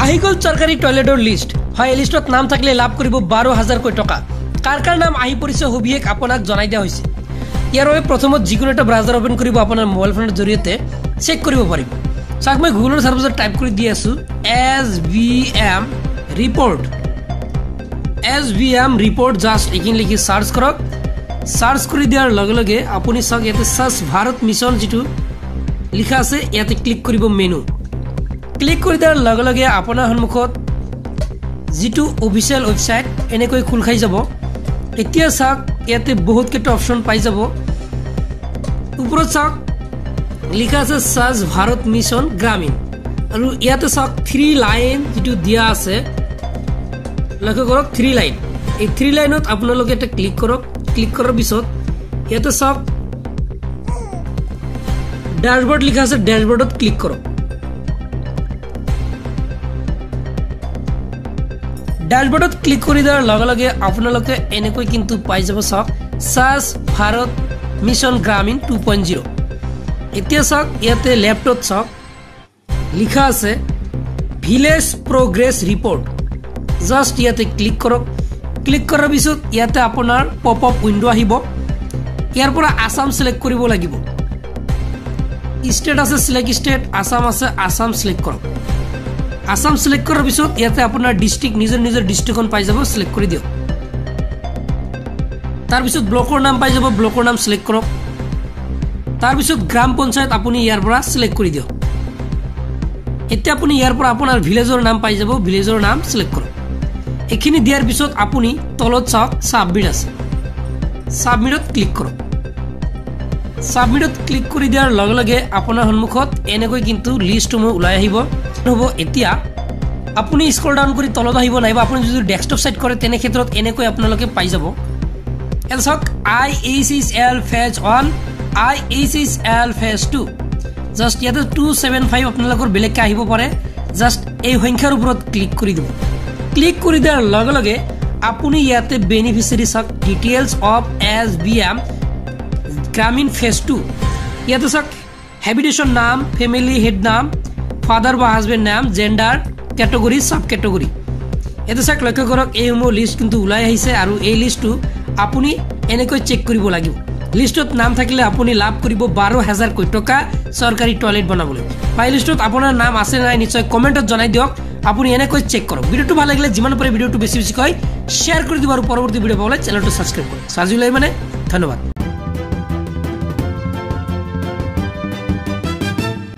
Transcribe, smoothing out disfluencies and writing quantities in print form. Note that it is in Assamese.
আহি গ'ল চৰকাৰী টয়লেটৰ লিষ্ট হয় লিষ্টত নাম থাকিলে লাভ কৰিব 12,000 কোটি টকা কাৰ কাৰ নাম আহি পৰিছে হবিয়েক আপোনাক জনাই দিয়া হৈছে ইয়াৰ বাবে প্ৰথমত যিকোনো এটা ব্ৰাউজাৰ ওপেন কৰিব আপোনাৰ মোবাইল ফোনৰ জৰিয়তে চেক কৰিব পাৰিব চাওক মই গুগলৰ সাৰ্চত টাইপ কৰি দি আছো SVM report জাস্ট একিন লিখি সাৰ্চ কৰক সাৰ্চ কৰি দিয়াৰ লগে লগে আপুনি চাওক ইয়াতে স্বচ্ছ ভাৰত মিছন যেটো লিখা আছে ইয়াতে ক্লিক কৰিব মেনু ক্লিক কৰি দিয়াৰ লগে লগে আপোনাৰ সন্মুখত যেটো অফিচিয়াল ওয়েবসাইট এনেকৈ খুল খাই যাব এতিয়া চাওক ইয়াতে বহুত কেটা অপচন পাই যাব ওপৰত চাওক লিখা আছে স্বচ্ছ ভাৰত মিছন গ্ৰামীণ আৰু ইয়াতে চাওক 3 লাইন যেটো দিয়া আছে লক্ষ্য কৰক 3 লাইন এই 3 লাইনত আপোনালোকে এটা ক্লিক কৰক ক্লিক কৰাৰ পিছত ইয়াতে চাওক ড্যাশবোৰ্ড লিখা আছে ড্যাশবোৰ্ডত ক্লিক কৰক ড্যাশবোৰ্ডত ক্লিক কৰি দিয়াৰ লগে লগে আপোনালোকে এনেকৈ কিন্তু পাই যাব চাওক স্বচ্ছ ভাৰত মিছন গ্রামীণ 2.0 এতিয়া চাওক ইয়াতে লেফটত চাওক লিখা আছে ভিলেজ প্রগ্রেস রিপোর্ট জাস্ট ইয়াতে ক্লিক কৰক ক্লিক কৰাৰ পিছত ইয়াতে আপোনাৰ পপ আপ উইন্ডো আহিব ইয়াৰ পৰা আসাম সিলেক্ট কৰিব লাগিব স্টেট আছে সিলেক্ট স্টেট আসাম আছে আসাম সিলেক্ট কৰক আসাম সিলেক্ট কৰাৰ পিছত ইয়াতে আপোনাৰ ডিস্ট্ৰিক্ট নিজৰ ডিস্ট্ৰিক্টখন পাই যাব সিলেক্ট কৰি দিয়ক তাৰ পিছত ব্লকৰ নাম পাই যাব ব্লকৰ নাম সিলেক্ট কৰক তাৰ পিছত গ্ৰাম পঞ্চায়ত আপুনি ইয়াৰ পৰা সিলেক্ট কৰি দিয়ক এতিয়া আপুনি ইয়াৰ পৰা আপোনাৰ ভিলেজৰ নাম পাই যাব ভিলেজৰ নাম সিলেক্ট কৰক এখিনি দিয়াৰ পিছত আপুনি তলত চাওক সাবমিট আছে সাবমিটত ক্লিক কৰক সাবমিটত ক্লিক কৰি দিয়াৰ লগে লগে আপোনাৰ সন্মুখত এনেকৈ কিন্তু লিষ্টসমূহ ওলাই আহিব হ'ব এতিয়া আপুনি স্ক্ৰল ডাউন কৰি তলত আহিব নাইবা আপুনি যদি ডেস্কটপ সাইট কৰে তেনে ক্ষেত্ৰত এনেকৈ আপোনালোকে পাই যাব এটা চাওক IHSL phase 1 IHSL phase 2 just ইয়াতে 275 আপোনালোকৰ বেলেগ কা আহিব পাৰে জাস্ট এই সংখ্যাৰ ওপৰত ক্লিক কৰি দিব ক্লিক কৰি দিয়াৰ লগে লগে আপুনি ইয়াতে বেনিফিচিয়াৰি চাওক ডিটেইলছ অফ SVM গ্রামীণ ফেজ 2 ইয়াতে চাওক হ্যাবিটেশন নাম ফ্যামিলি হেড নাম ফাদার বা হাজবেন্ড নাম জেন্ডার ক্যাটেগরি সাব ক্যাটেগরি এটা চাওক লক্ষ্য কৰক এই সমূহ লিষ্ট কিন্তু ওলাই আহিছে আৰু এই লিষ্টটো আপুনি এনেকৈ চেক কৰিব লাগিব লিষ্টত নাম থাকিলে আপুনি লাভ কৰিব 12,000 কোটি টকা সৰকাৰি টয়লেট বনাবলৈ পাই লিষ্টত আপোনাৰ নাম আছে নাই নিশ্চয় কমেন্টত জনাই দিয়ক আপুনি এনেকৈ চেক কৰক ভিডিওটো ভাল লাগিলে যিমান পাৰে ভিডিওটো বেছি বেছি কৈ শেয়াৰ কৰি দিব আৰু পৰৱৰ্তী ভিডিও পাবলৈ চেনেলটো সাবস্ক্ৰাইব কৰক সাজিলাই মানে ধন্যবাদ।